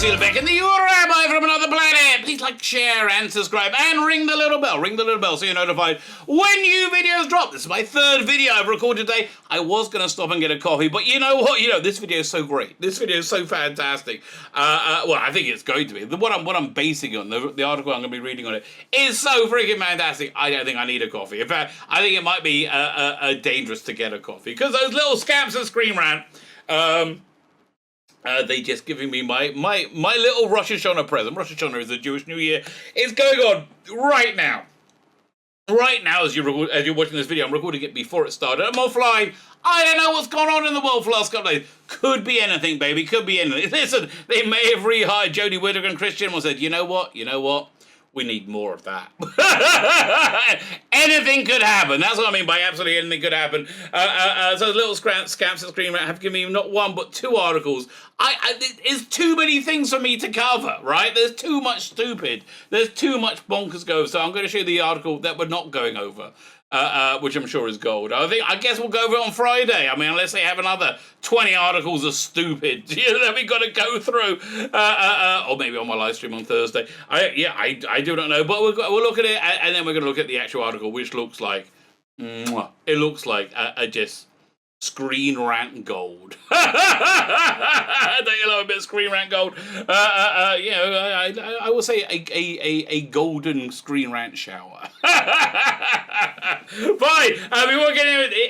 Tzvi Lebetkin, the Rabbi from another planet. Please like, share, and subscribe, and ring the little bell. Ring the little bell so you're notified when new videos drop. This is my third video I've recorded today. I was going to stop and get a coffee, but you know what? This video is so great. This video is so fantastic. Well, I think it's going to be. What I'm basing on, the article I'm going to be reading on it, is so freaking fantastic. I don't think I need a coffee. In fact, I think it might be dangerous to get a coffee, because those little scamps at Screenrant, they just giving me my little Rosh Hashanah present. Rosh Hashanah is the Jewish New Year. It's going on right now. Right now, as you're watching this video, I'm recording it before it started. I'm offline. I don't know what's gone on in the world for the last couple of days. Could be anything, baby. Could be anything. Listen, they may have rehired Jodie Whittaker and Christian and said, you know what? We need more of that. Anything could happen. That's what I mean by absolutely anything could happen. So little scamps at Screenrant have given me not one but two articles. It's too many things for me to cover, right? There's too much stupid. There's too much bonkers go. So I'm going to show you the article that we're not going over. Which I'm sure is gold. I guess we'll go over it on Friday. I mean, unless they have another 20 articles of stupid that we got to go through, or maybe on my live stream on Thursday. I do not know, but we'll look at it, and then we're going to look at the actual article, which looks like it looks like just Screenrant gold. Don't you love a bit of Screenrant gold? I will say a golden Screenrant shower. Fine. Before we get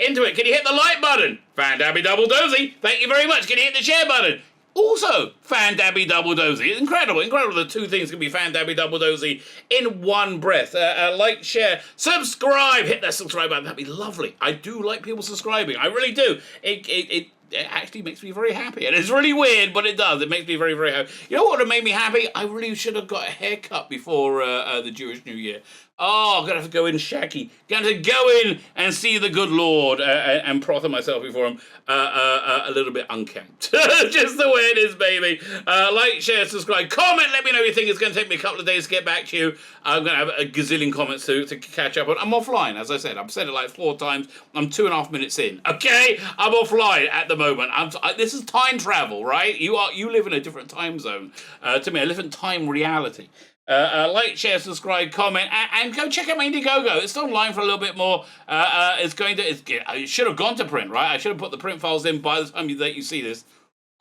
into it, can you hit the like button? Fan-dabby double dozy. Thank you very much. Can you hit the share button? Also, fan-dabby double dozy. It's incredible. The two things can be fan-dabby double dozy in one breath. Like, share, subscribe. Hit that subscribe button. That'd be lovely. I do like people subscribing. I really do. It actually makes me very happy. And it's really weird, but it does. It makes me very, very happy. You know what would have made me happy? I really should have got a haircut before the Jewish New Year. Oh, I'm going to have to go in shaggy. Going to go in and see the good Lord and prother myself before him a little bit unkempt. Just the way it is, baby. Like, share, subscribe, comment. Let me know you think. It's going to take me a couple of days to get back to you. I'm going to have a gazillion comments to catch up on. I'm offline, as I said. I've said it like 4 times. I'm 2.5 minutes in. Okay? I'm offline at the moment. This is time travel, right? You live in a different time zone to me, a different time reality. Like, share, subscribe, comment, and go check out my Indiegogo. It's still online for a little bit more. It should have gone to print, right? I should have put the print files in by the time that you see this.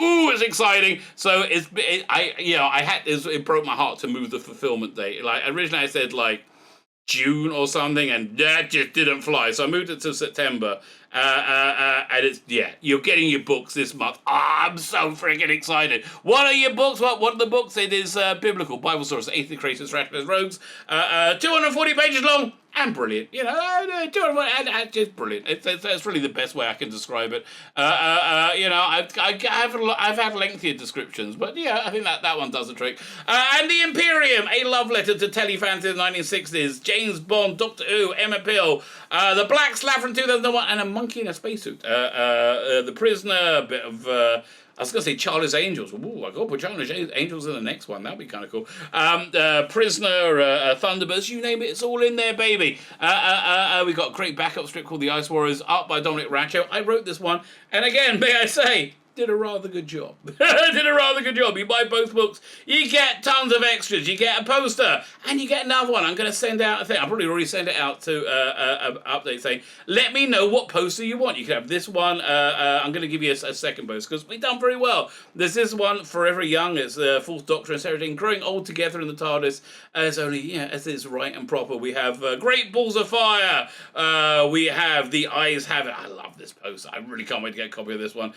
Ooh, it's exciting. So it broke my heart to move the fulfillment date. Like, originally I said like June or something, and that just didn't fly. So I moved it to September. And it's, you're getting your books this month. I'm so freaking excited. What are your books? What are the books? It is biblical, Bible source, Atheist, Creators, Rationalists, Rogues, 240 pages long, and brilliant. 240, and just brilliant. That's really the best way I can describe it. I've had lengthier descriptions, but I think that one does the trick. And the Imperium, a love letter to telefans in the 1960s, James Bond, Doctor Who, Emma Peel, The Black Slab from 2001, and a monkey in a spacesuit. The Prisoner, a bit of I was going to say Charlie's Angels. Ooh, I got to put Charlie's Angels in the next one. That'd be kind of cool. Prisoner, Thunderbirds, you name it, it's all in there, baby. We got a great backup strip called The Ice Warriors, art by Dominic Rancho. I wrote this one, and again, may I say, did a rather good job. You buy both books, you get tons of extras, you get a poster, and you get another one. I'm going to send out a thing. I've probably already sent it out to an update saying, let me know what poster you want. You can have this one. I'm going to give you a second poster because we've done very well. There's this one, Forever Young. It's the Fourth Doctor and Sarah Jane growing old together in the TARDIS as only, as is right and proper. We have Great Balls of Fire. We have The Eyes Have It. I love this poster. I really can't wait to get a copy of this one.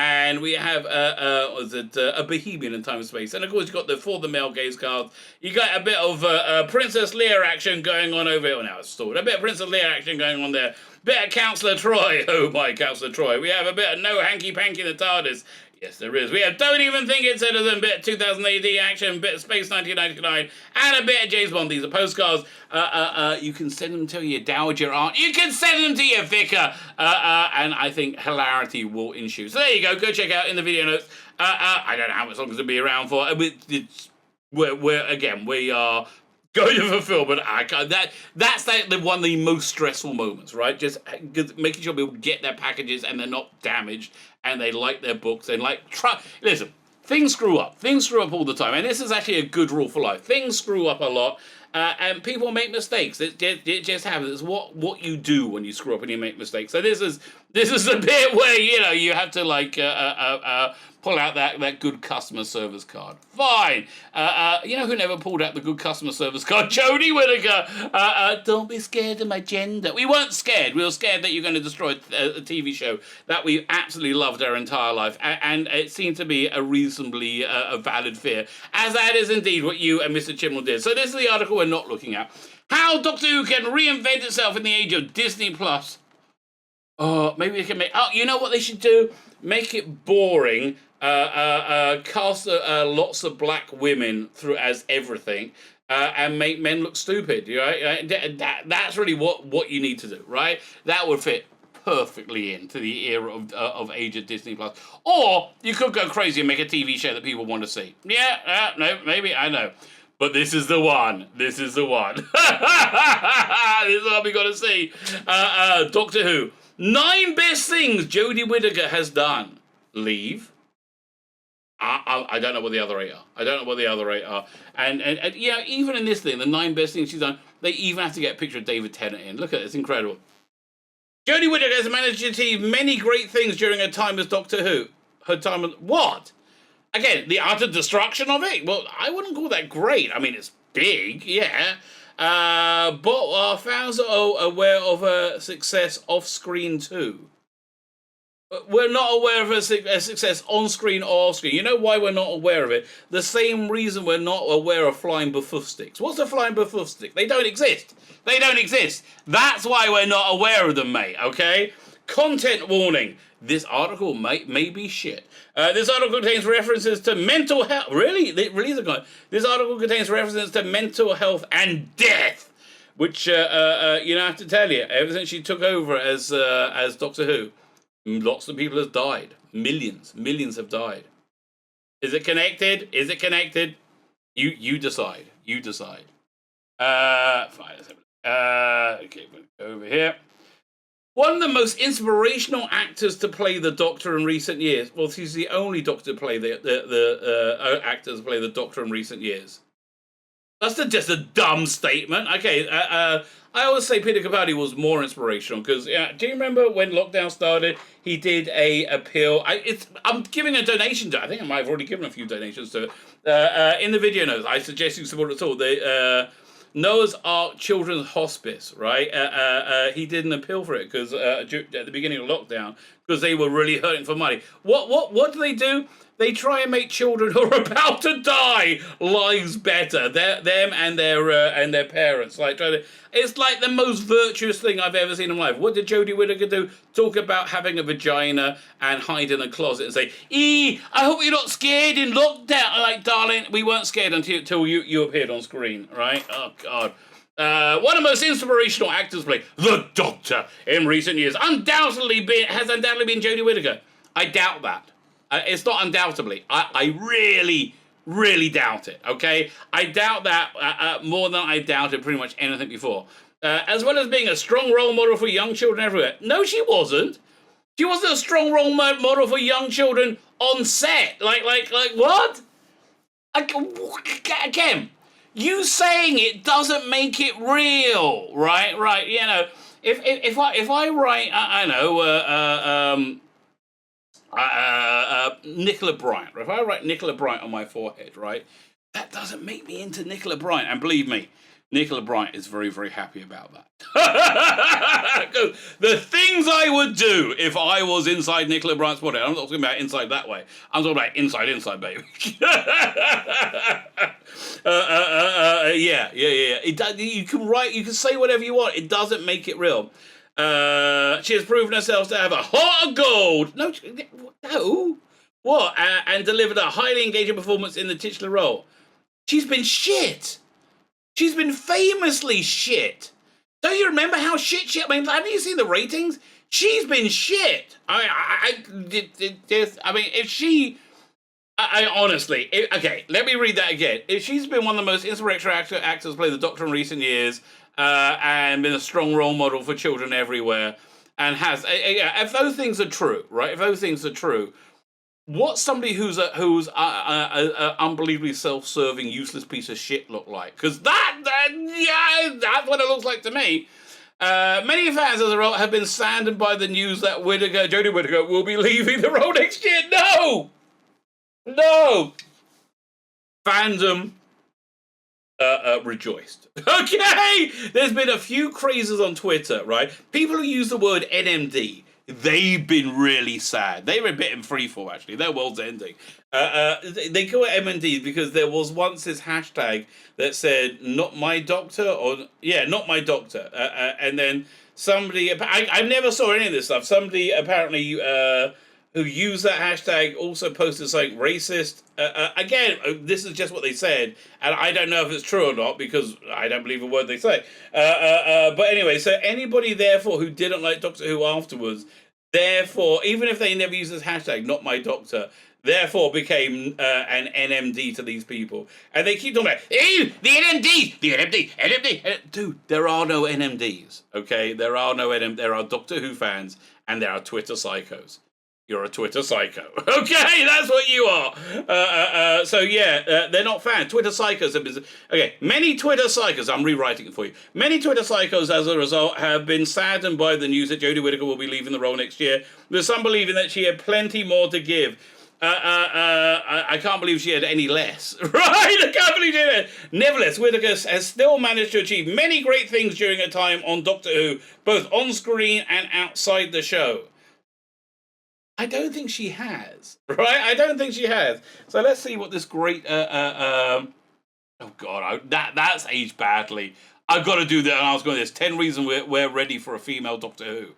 And we have a Bohemian in Time and Space. And of course, you've got the male gaze cards. You got a bit of Princess Leia action going on over here. Oh, now it's stalled. A bit of Princess Leia action going on there. Bit of Councillor Troy. Oh, my Councillor Troy. We have a bit of No Hanky Panky in the TARDIS. Yes, there is. We have Don't Even Think It's Citizen, a bit of 2000 AD action, a bit of Space 1999, and a bit of James Bond. These are postcards. You can send them to your dowager aunt. You can send them to your vicar. And I think hilarity will ensue. So there you go. Go check out in the video notes. I don't know how much longer it's going to be around for. We are going to fulfill, but that's one of the most stressful moments, right? Just making sure people get their packages and they're not damaged and they like their books and listen, things screw up. Things screw up all the time. And this is actually a good rule for life. Things screw up a lot. And people make mistakes. It just happens. It's what you do when you screw up and you make mistakes. So this is the bit where you have to like pull out that good customer service card. Fine. You know who never pulled out the good customer service card? Jodie Whittaker. Don't be scared of my gender. We weren't scared. We were scared that you're going to destroy a TV show that we absolutely loved our entire life, and it seemed to be a reasonably a valid fear, as that is indeed what you and Mr. Chibnall did. So this is the article we're not looking at. How Doctor Who can reinvent itself in the age of Disney Plus. Oh, maybe they can make... Oh, you know what they should do? Make it boring. Cast lots of black women through as everything, and make men look stupid. Right? That's really what you need to do, right? That would fit perfectly into the era of age of Disney Plus. Or you could go crazy and make a TV show that people want to see. Yeah, no, maybe, I know. But this is the one. This is the one. This is what we got to see. Doctor Who. 9 best things Jodie Whittaker has done. Leave. I don't know what the other 8 are. I don't know what the other 8 are. And even in this thing, the 9 best things she's done, they even have to get a picture of David Tennant in. Look at it, it's incredible. Jodie Whittaker has managed to achieve many great things during her time as Doctor Who. Her time as... What? Again, the utter destruction of it? Well, I wouldn't call that great. I mean, it's big, yeah. But fans are aware of her success off-screen too. We're not aware of her success on-screen or off-screen. You know why we're not aware of it? The same reason we're not aware of flying buffouf sticks. What's a flying buffouf stick? They don't exist. They don't exist. That's why we're not aware of them, mate, okay? Content warning. This article may be shit. This article contains references to mental health. Really? This article contains references to mental health and death, which, I have to tell you, ever since she took over as Doctor Who, lots of people have died. Millions have died. Is it connected? Is it connected? You decide. You decide. Fine. Okay, we'll go over here. One of the most inspirational actors to play the Doctor in recent years. Well, she's the only Doctor to play the actor to play the Doctor in recent years. That's just a dumb statement. Okay, I always say Peter Capaldi was more inspirational because do you remember when lockdown started? He did a appeal. I'm giving a donation to. I think I might have already given a few donations to it. In the video notes, I suggest you support it all. Noah's Ark Children's Hospice, right? He did an appeal for it because at the beginning of lockdown, because they were really hurting for money. What do? They try and make children who are about to die lives better. Them and their parents. It's like the most virtuous thing I've ever seen in my life. What did Jodie Whittaker do? Talk about having a vagina and hide in a closet and say, I hope you're not scared in lockdown. Like, darling, we weren't scared until you appeared on screen, right? Oh, God. One of the most inspirational actors to play the Doctor in recent years has undoubtedly been Jodie Whittaker. I doubt that. It's not undoubtedly. I really, really doubt it, okay? I doubt that more than I doubted pretty much anything before. As well as being a strong role model for young children everywhere. No, she wasn't. She wasn't a strong role model for young children on set. Like what? Again, you saying it doesn't make it real, right? Right, if I write, Nicola Bryant. If I write Nicola Bryant on my forehead, right, that doesn't make me into Nicola Bryant. And believe me, Nicola Bryant is very, very happy about that. Because the things I would do if I was inside Nicola Bryant's body, I'm not talking about inside that way. I'm talking about inside, baby. Yeah. You can say whatever you want. It doesn't make it real. She has proven herself to have a heart of gold. No. What? And delivered a highly engaging performance in the titular role. She's been shit. She's been famously shit. Don't you remember how shit she... I mean, haven't you seen the ratings? She's been shit. If she... honestly... okay, let me read that again. If she's been one of the most inspirational actors to play the Doctor in recent years... and been a strong role model for children everywhere, and has... if those things are true, right? If those things are true, what's somebody who's a unbelievably self-serving, useless piece of shit look like? Because yeah, that's what it looks like to me. Many fans, as a result, have been saddened by the news that Jodie Whittaker will be leaving the role next year. No. Fandom rejoiced. Okay, there's been a few crazes on Twitter, right? People who use the word NMD. They've been really sad. They were a bit in freefall, actually. Their world's ending. They call it MND because there was once this hashtag that said, not my doctor, not my doctor. And then somebody, I never saw any of this stuff. Somebody apparently who used that hashtag also posted something racist. Again, this is just what they said, and I don't know if it's true or not because I don't believe a word they say. But anyway, so anybody, therefore, who didn't like Doctor Who afterwards, therefore, even if they never used this hashtag, not my doctor, therefore became an NMD to these people. And they keep talking about, the NMD. Dude, there are no NMDs, okay? There are no NMDs. There are Doctor Who fans, and there are Twitter psychos. You're a Twitter psycho. Okay, that's what you are. So yeah, they're not fans. Twitter psychos have been... Okay, many Twitter psychos, I'm rewriting it for you. Many Twitter psychos, as a result, have been saddened by the news that Jodie Whittaker will be leaving the role next year, with some believing that she had plenty more to give. I can't believe she had any less. Right? I can't believe she had. Nevertheless, Whittaker has still managed to achieve many great things during her time on Doctor Who, both on screen and outside the show. I don't think she has, right? I don't think she has. So let's see what this great... oh, God, that's aged badly. I've got to do that, and I was going, there's 10 reasons we're ready for a female Doctor Who.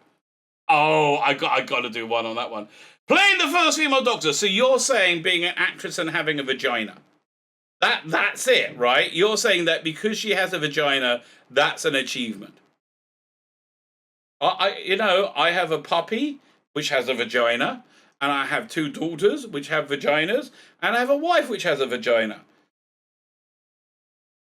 Oh, I got to do one on that one. Playing the first female Doctor, so you're saying being an actress and having a vagina. That's it, right? You're saying that because she has a vagina, that's an achievement. I have a puppy which has a vagina, and I have 2 daughters which have vaginas, and I have a wife which has a vagina.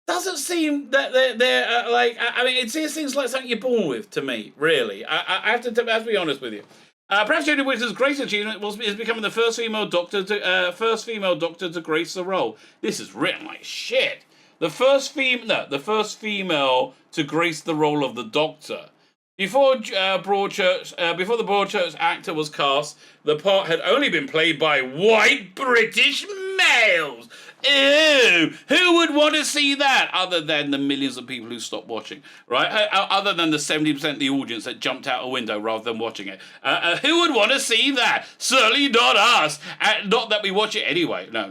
Doesn't seem that they're like, I mean, it seems like something you're born with to me, really. I have to be honest with you. Perhaps Jodie Whittaker's greatest achievement is becoming the first female doctor to grace the role. This is written like shit. The first female to grace the role of the Doctor. Before the Broadchurch actor was cast, the part had only been played by white British males. Ew! Who would want to see that? Other than the millions of people who stopped watching, right? Other than the 70% of the audience that jumped out a window rather than watching it. Who would want to see that? Certainly not us. Not that we watch it anyway. No.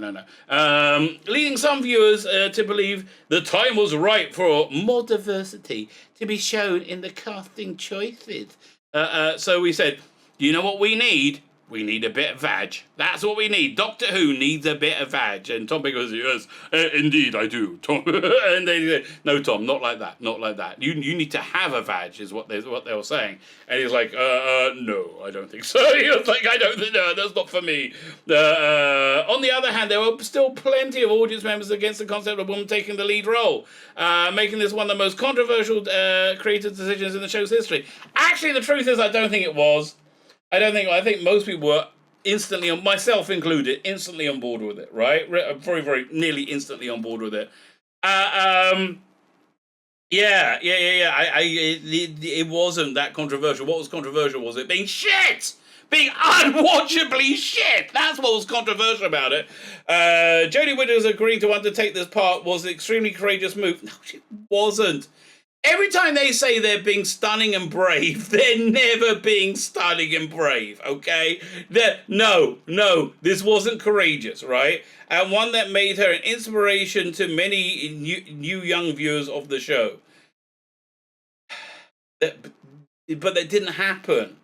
Leading some viewers to believe the time was right for more diversity to be shown in the casting choices. So we said, you know what we need? We need a bit of vag. That's what we need. Doctor Who needs a bit of vag. And Tom Big goes, yes, indeed I do, Tom. And they said, no, Tom, not like that, not like that. You need to have a vag, is what they were saying. And he's like, no, I don't think so. He was like, I don't think, no, that's not for me. On the other hand, there were still plenty of audience members against the concept of a woman taking the lead role, making this one of the most controversial creative decisions in the show's history. Actually, the truth is, I don't think it was. I think most people were instantly, myself included, instantly on board with it, right? Very, very nearly instantly on board with it. Yeah. It wasn't that controversial. What was controversial was it being shit! Being unwatchably shit! That's what was controversial about it. Jodie Whittaker's agreeing to undertake this part was an extremely courageous move. No, she wasn't. Every time they say they're being stunning and brave, they're never being stunning and brave, okay? No, this wasn't courageous, right? And one that made her an inspiration to many new young viewers of the show. But that didn't happen,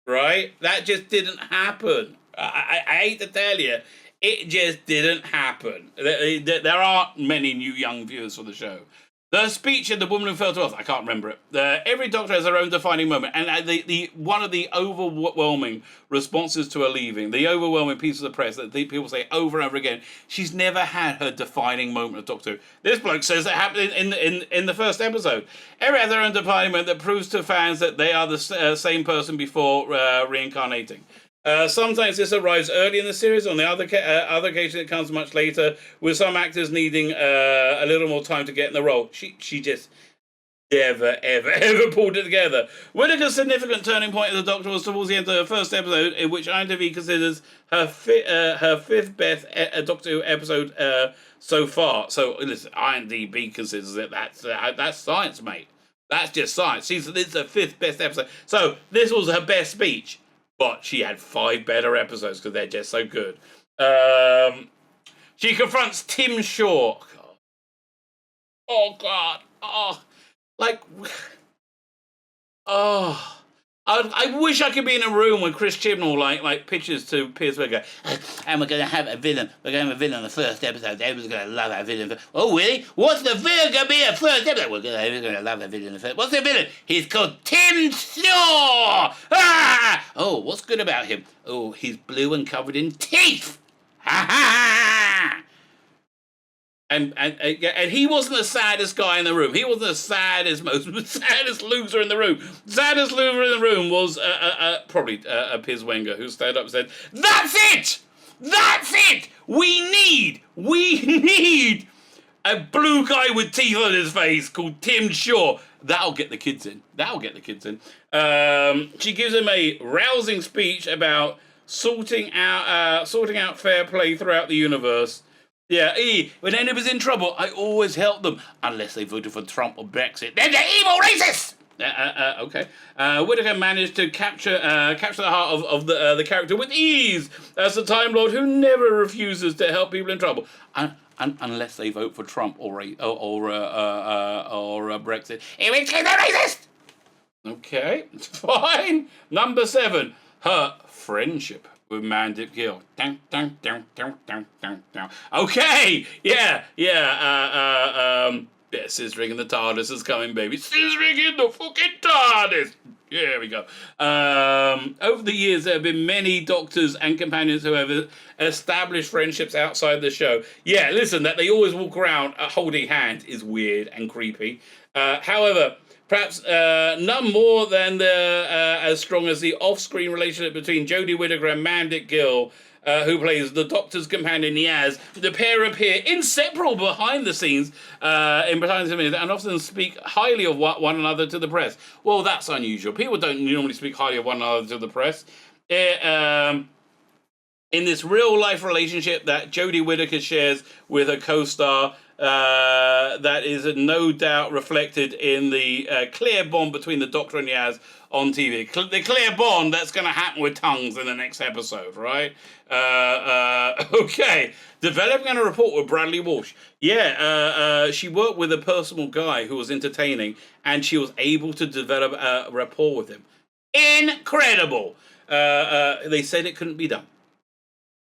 right? That just didn't happen. I hate to tell you, it just didn't happen. There aren't many new young viewers for the show. The speech of the woman who fell to earth, I can't remember it. Every Doctor has their own defining moment, and one of the overwhelming responses to her leaving, the overwhelming pieces of press that people say over and over again, she's never had her defining moment of Doctor Who. This bloke says it happened in the first episode. Every has their own defining moment that proves to fans that they are the same person before reincarnating. Sometimes this arrives early in the series. On the other occasion, it comes much later, with some actors needing a little more time to get in the role. She just never, ever, ever pulled it together. Whittaker's significant turning point as the Doctor was towards the end of the first episode, in which IMDb considers her fifth best Doctor Who episode so far. So listen, IMDb considers it. That's science, mate. That's just science. This is her fifth best episode. So this was her best speech, but she had 5 better episodes because they're just so good. She confronts Tim Shaw. Oh God. Oh. Like, oh, I wish I could be in a room when Chris Chibnall like pitches to Piers Wicker, and we're going to have a villain. We're going to have a villain in the first episode. Everyone's going to love our villain. Oh, really? What's the villain going to be in the first episode? We're going to love our villain in the first. What's the villain? He's called Tim Shaw. Ah! Oh, what's good about him? Oh, he's blue and covered in teeth. Ha ha! And he wasn't the saddest guy in the room. He wasn't the saddest loser in the room. Saddest loser in the room was probably Piers Wenger, who stood up and said, "That's it! That's it! We need a blue guy with teeth on his face called Tim Shaw. That'll get the kids in. She gives him a rousing speech about sorting out fair play throughout the universe. Yeah, when anybody's in trouble, I always help them, unless they voted for Trump or Brexit. They're the evil racists! Okay. Whittaker managed to capture the heart of the character with ease as the Time Lord who never refuses to help people in trouble, unless they vote for Trump or Brexit. In which case, they're racist! Okay, fine. Number 7, her friendship with Mandip Gill. Okay, yeah. Scissoring in the TARDIS is coming, baby. Scissoring in the fucking TARDIS. Here we go. Over the years, there have been many doctors and companions who have established friendships outside the show. Yeah, listen, that they always walk around holding hands is weird and creepy. However, perhaps none more than as strong as the off-screen relationship between Jodie Whittaker and Mandip Gill, who plays the Doctor's companion Niaz. The pair appear inseparable behind the scenes, and often speak highly of one another to the press. Well, that's unusual. People don't normally speak highly of one another to the press. In this real-life relationship that Jodie Whittaker shares with her co-star, that is no doubt reflected in the clear bond between the Doctor and Yaz on TV. The clear bond that's going to happen with tongues in the next episode, right? Okay. Developing a report with Bradley Walsh. Yeah, she worked with a personal guy who was entertaining, and she was able to develop a rapport with him. Incredible! They said it couldn't be done.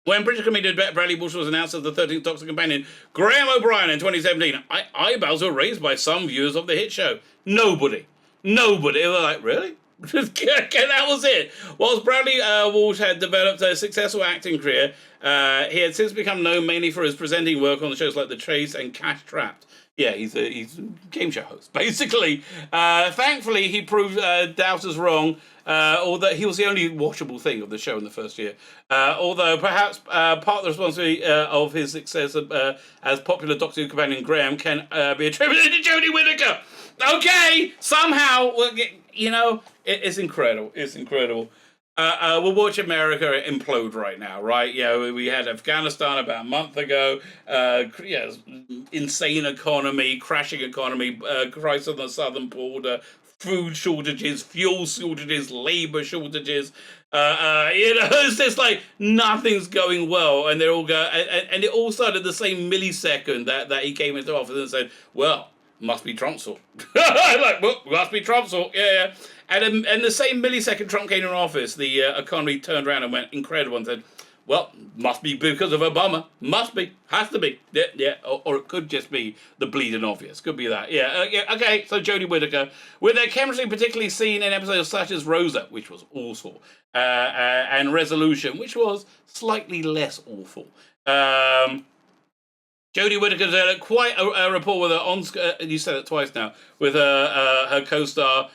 When British comedian Bradley Walsh was announced as the 13th Doctor companion, Graham O'Brien in 2017, eyebrows were raised by some viewers of the hit show. Nobody. They were like, really? That was it. Whilst Bradley Walsh had developed a successful acting career, he had since become known mainly for his presenting work on the shows like The Chase and Cash Trapped. Yeah, he's a game show host, basically. Thankfully, he proved doubters wrong, although he was the only watchable thing of the show in the first year. Although perhaps part of the responsibility of his success as popular Doctor Who companion Graham can be attributed to Jodie Whittaker. Okay, somehow, it's incredible. It's incredible. We'll watch America implode right now, right? We had Afghanistan about a month ago. Insane economy, crashing economy, crisis on the southern border, food shortages, fuel shortages, labor shortages. It's just like nothing's going well, and they're all and it all started the same millisecond that he came into office and said, "Well, must be Trump's fault." Must be Trump's fault. Yeah. And the same millisecond Trump came in office, the economy turned around and went incredible and said, well, must be because of Obama. Must be. Has to be. Yeah. Or it could just be the bleeding obvious. Could be that. Yeah. Okay, so Jodie Whittaker, with their chemistry particularly seen in episodes such as Rosa, which was awful, and Resolution, which was slightly less awful. Jodie Whittaker's had quite a rapport with her you said it twice now, with her co-star,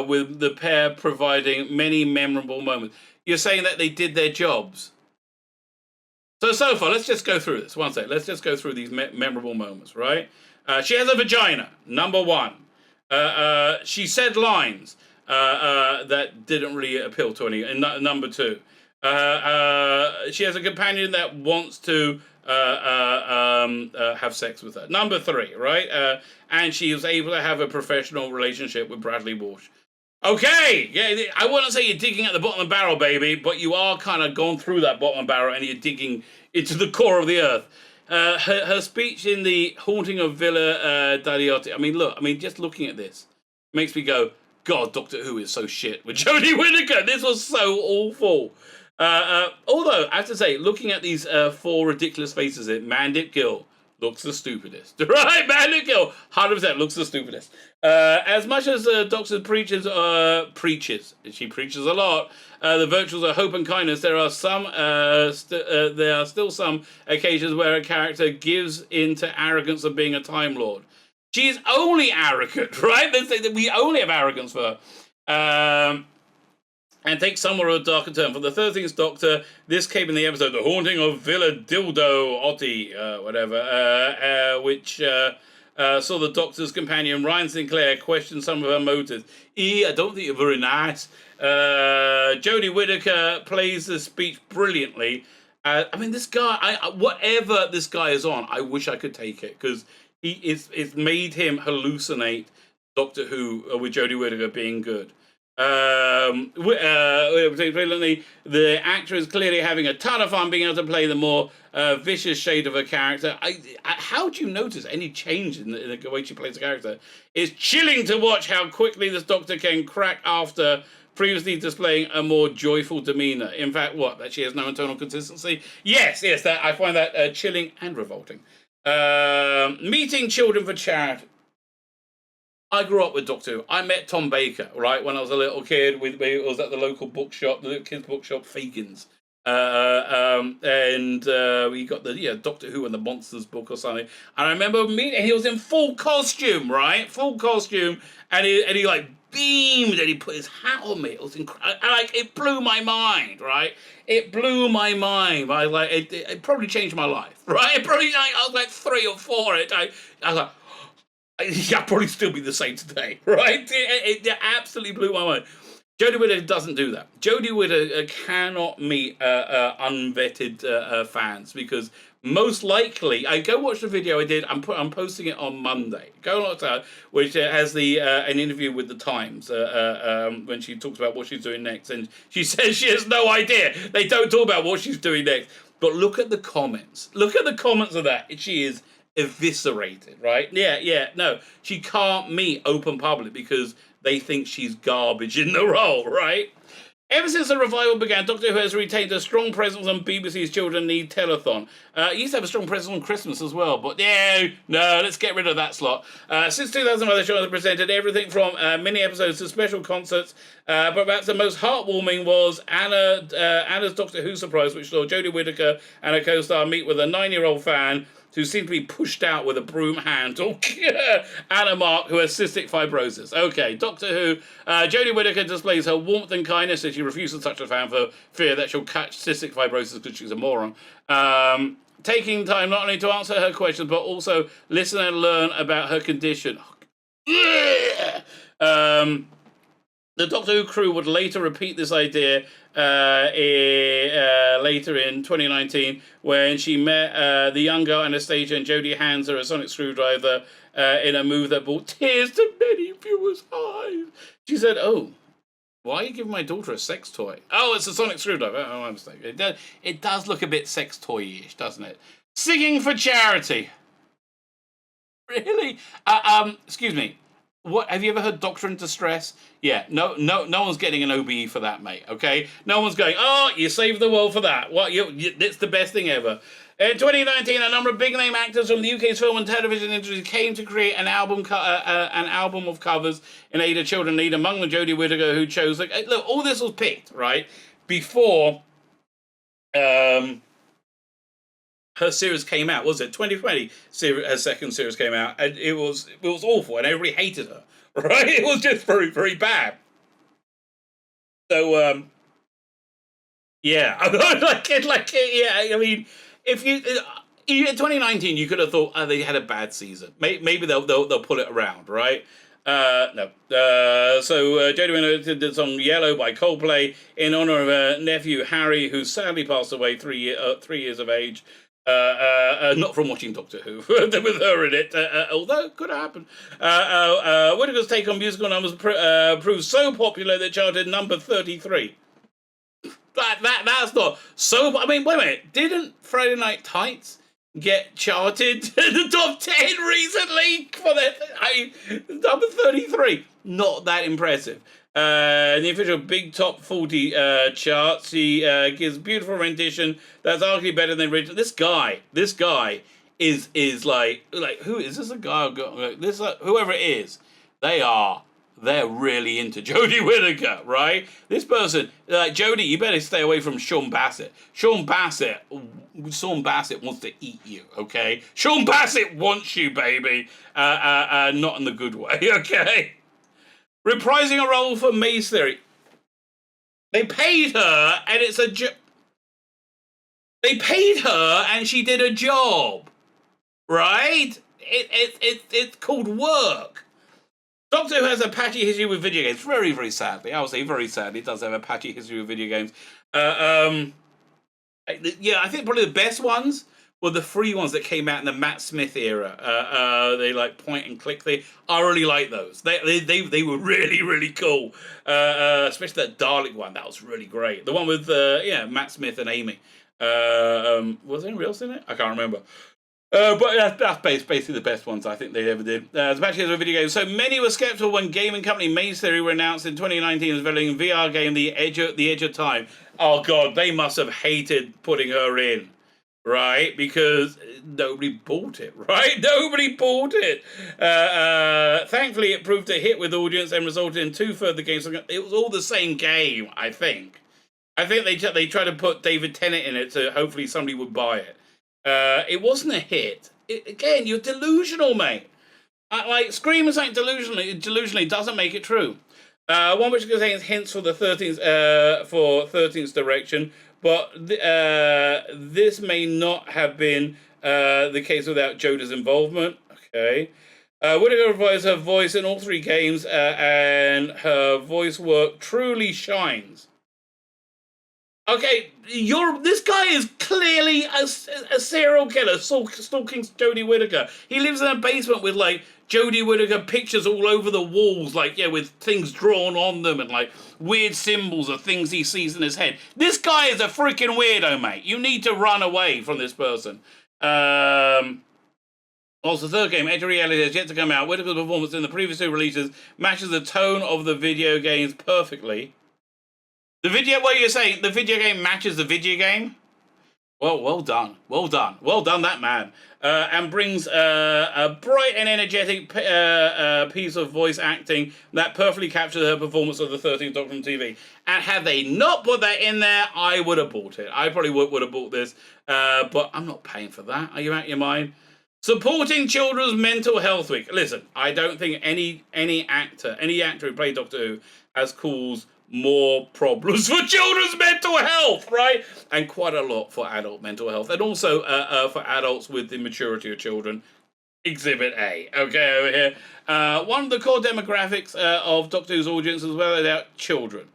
with the pair providing many memorable moments. you're saying that they did their jobs. So far, let's just go through this. One sec. Let's just go through these memorable moments, right? She has a vagina, number one. She said lines that didn't really appeal to any. And number two, she has a companion that wants to have sex with her. Number three, right? And she was able to have a professional relationship with Bradley Walsh. Okay, yeah, I wouldn't say you're digging at the bottom of the barrel, baby, but you are kind of gone through that bottom barrel and you're digging into the core of the earth. Her speech in The Haunting of Villa Dalliotti, just looking at this makes me go, God, Doctor Who is so shit with Jodie Whittaker. This was so awful. Although, I have to say, looking at these four ridiculous faces, Mandip Gill looks the stupidest. Right? Mandip Gill, 100% looks the stupidest. As much as the Doctor preaches, she preaches a lot, the virtues of hope and kindness, there are still some occasions where a character gives into arrogance of being a Time Lord. She's only arrogant, right? They say that we only have arrogance for her. And take somewhere of a darker turn. For the 13th Doctor, this came in the episode The Haunting of Villa Dildo Otti, which saw the Doctor's companion, Ryan Sinclair, question some of her motives. I don't think you're very nice. Jodie Whittaker plays the speech brilliantly. This guy, whatever this guy is on, I wish I could take it, because it's made him hallucinate Doctor Who with Jodie Whittaker being good. Brilliantly, the actor is clearly having a ton of fun being able to play the more vicious shade of a character. How do you notice any change in the way she plays a character? It's chilling to watch how quickly this Doctor can crack after previously displaying a more joyful demeanor. In fact, that she has no internal consistency? Yes, that I find that chilling and revolting. Meeting children for charity. I grew up with Doctor Who. I met Tom Baker, right, when I was a little kid. We was at the local bookshop, the little kids' bookshop, Fagin's. And we got the Doctor Who and the Monsters book or something. And I remember meeting, he was in full costume, right? Full costume. And he like beamed and he put his hat on me. It was incredible. It blew my mind, right? It blew my mind. It probably changed my life, right? It probably, I was like 3 or 4. I was like, I'd probably still be the same today, right? It absolutely blew my mind. Jodie Whittaker doesn't do that. Jodie Whittaker cannot meet unvetted fans, because most likely, I go watch the video I did. I'm posting it on Monday. Go and watch that, which has an interview with the Times when she talks about what she's doing next, and she says she has no idea. They don't talk about what she's doing next. But look at the comments. Look at the comments of that. She is eviscerated, right? No, she can't meet open public because they think she's garbage in the role, right? Ever since the revival began, Doctor Who has retained a strong presence on BBC's Children Need Telethon. It used to have a strong presence on Christmas as well, but no, let's get rid of that slot. Since 2005, the show has presented everything from mini episodes to special concerts, but perhaps the most heartwarming was Anna's Doctor Who surprise, which saw Jodie Whittaker and her co-star meet with a 9-year-old fan who seemed to be pushed out with a broom handle. Anna Mark, who has cystic fibrosis. Okay, Doctor Who. Jodie Whittaker displays her warmth and kindness as she refuses to touch a fan for fear that she'll catch cystic fibrosis because she's a moron. Taking time not only to answer her questions, but also listen and learn about her condition. The Doctor Who crew would later repeat this idea later in 2019 when she met the young girl Anastasia, and Jodie hands her a sonic screwdriver in a move that brought tears to many viewers' eyes. She said, "Oh, why are you giving my daughter a sex toy?" "Oh, it's a sonic screwdriver." "Oh, my mistake." It does look a bit sex toy-ish, doesn't it? Singing for charity. Really? Excuse me. What, have you ever heard Doctor in Distress? Yeah, no one's getting an OBE for that, mate, okay? No one's going, "Oh, you saved the world for that." It's the best thing ever. In 2019, a number of big-name actors from the UK's film and television industry came to create an album of covers in aid of Children Need, among them Jodie Whittaker, who chose... Look, all this was picked, right, before... her series came out, was it? 2020, her second series came out, and it was awful, and everybody hated her, right? It was just very, very bad. So, Yeah, yeah. I mean, if you in 2019, you could have thought they had a bad season. Maybe they'll pull it around, right? No. Jodie Whittaker did the song "Yellow" by Coldplay in honor of her nephew Harry, who sadly passed away 3 years of age. Not from watching Doctor Who, with her in it, although it could have happened. Whittaker's take on musical numbers proved so popular that it charted number 33. That's not so. I mean, wait a minute. Didn't Friday Night Tights get charted in the top 10 recently for number 33? Not that impressive. In the official Big Top 40 charts, he gives beautiful rendition that's arguably better than the original. This guy is like who is this? A guy? This whoever it is, they're really into Jodie Whittaker, right? This person, Jodie, you better stay away from Sean Bassett. Sean Bassett wants to eat you, okay? Sean Bassett wants you, baby. Not in the good way, okay? Reprising a role for Maze Theory. They paid her, and it's a They paid her, and she did a job, right? It's called work. Doctor Who has a patchy history with video games. Very, very sadly. I would say very sadly. It does have a patchy history with video games. Yeah, I think probably the best ones were the free ones that came out in the Matt Smith era. They like point and click thing. I really like those. They were really, really cool. Especially that Dalek one. That was really great. The one with Matt Smith and Amy. Was there anyone else in it? I can't remember. But that's basically the best ones I think they ever did. The patches of video games. So many were skeptical when gaming company Maze Theory were announced in 2019 as developing a VR game, The Edge of Time. Oh god, they must have hated putting her in, right? Because nobody bought it, right? Nobody bought it. Thankfully, it proved a hit with audience and resulted in 2 further games. It was all the same game, I think. I think they tried to put David Tennant in it so hopefully somebody would buy it. It wasn't a hit. Again, you're delusional, mate. Like, screaming something delusionally doesn't make it true. One which contains hints for the 13th direction, but this may not have been the case without Jodie's involvement. Okay. Whittaker provides her voice in all 3 games, and her voice work truly shines. Okay, this guy is clearly a serial killer stalking Jodie Whittaker. He lives in a basement with, like, Jodie Whittaker pictures all over the walls, like, yeah, with things drawn on them and, like, weird symbols of things he sees in his head. This guy is a freaking weirdo, mate. You need to run away from this person. Also, the third game, Edge of Reality, has yet to come out. Whittaker's performance in the previous 2 releases matches the tone of the video games perfectly. What you're saying, the video game matches the video game? Well done. Well done, that man. And brings a bright and energetic piece of voice acting that perfectly captures her performance of the 13th Doctor on TV. And had they not put that in there, I would have bought it. I probably would have bought this. But I'm not paying for that. Are you out of your mind? Supporting Children's Mental Health Week. Listen, I don't think any actor who played Doctor Who has caused more problems for children's mental health, right? And quite a lot for adult mental health. And also for adults with the maturity of children. Exhibit A. Okay, over here. One of the core demographics of Doctor Who's audience is without doubt children.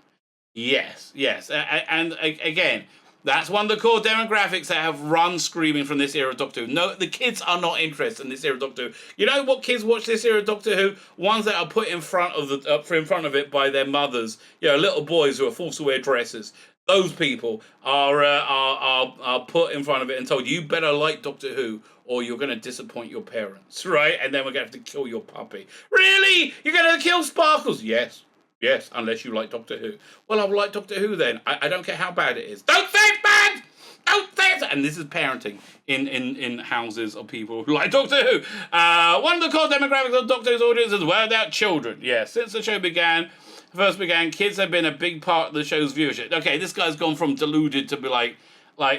Yes. And again, that's one of the core demographics that have run screaming from this era of Doctor Who. No, the kids are not interested in this era of Doctor Who. You know what kids watch this era of Doctor Who? Ones that are put in front of it by their mothers. You know, little boys who are forced to wear dresses. Those people are put in front of it and told, you better like Doctor Who or you're going to disappoint your parents, right? And then we're going to have to kill your puppy. Really? You're going to kill Sparkles? Yes, unless you like Doctor Who. Well, I'll like Doctor Who then. I don't care how bad it is. Don't say it's bad! Don't say it's... And this is parenting in houses of people who like Doctor Who. One of the core demographics of Doctor Who's audience is without children. Yeah, since the show first began, kids have been a big part of the show's viewership. Okay, this guy's gone from deluded to be like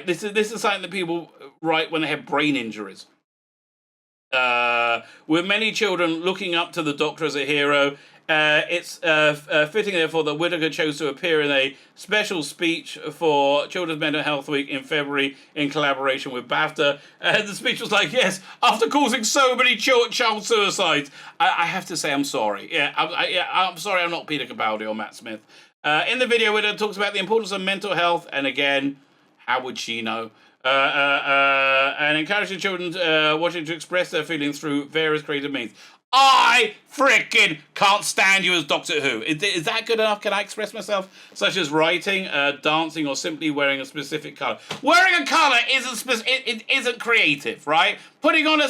this is something that people write when they have brain injuries. With many children looking up to the Doctor as a hero, It's fitting, therefore, that Whittaker chose to appear in a special speech for Children's Mental Health Week in February in collaboration with BAFTA. And the speech was like, yes, after causing so many child suicides, I have to say I'm sorry. I'm sorry I'm not Peter Capaldi or Matt Smith. In the video, Whittaker talks about the importance of mental health, and again, how would she know? And encouraging children watching to express their feelings through various creative means. I frickin' can't stand you as Doctor Who. Is that good enough? Can I express myself? Such as writing, dancing, or simply wearing a specific colour. Wearing a colour isn't creative, right? Putting on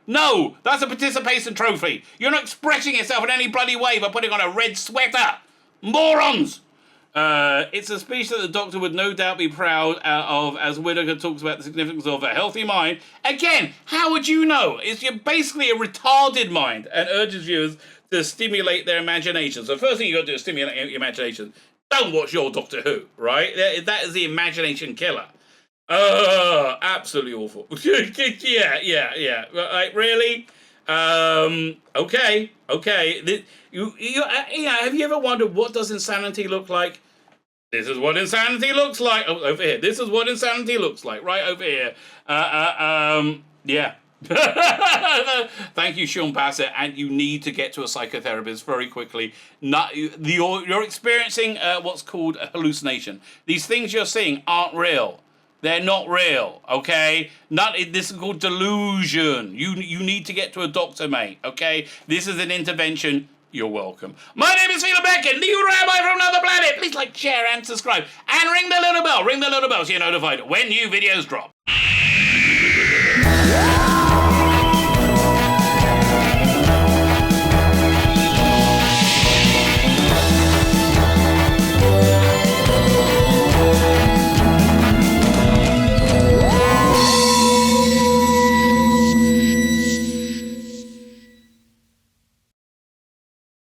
no, that's a participation trophy. You're not expressing yourself in any bloody way by putting on a red sweater. Morons! It's a speech that the Doctor would no doubt be proud of, as Whittaker talks about the significance of a healthy mind. Again, how would you know? It's basically a retarded mind, and urges viewers to stimulate their imagination. So first thing you got to do is stimulate your imagination. Don't watch your Doctor Who, right? That is the imagination killer. Absolutely awful. yeah. Like, really? Okay. Have you ever wondered what does insanity look like? This is what insanity looks like. Oh, over here. This is what insanity looks like. Right over here. Yeah. Thank you, Sean Bassett. And you need to get to a psychotherapist very quickly. You're experiencing what's called a hallucination. These things you're seeing aren't real. They're not real, okay? This is called delusion. You need to get to a doctor, mate, okay? This is an intervention. You're welcome. My name is Tzvi Lebetkin, the Rabbi from another planet. Please like, share, and subscribe. And ring the little bell. Ring the little bell so you're notified when new videos drop.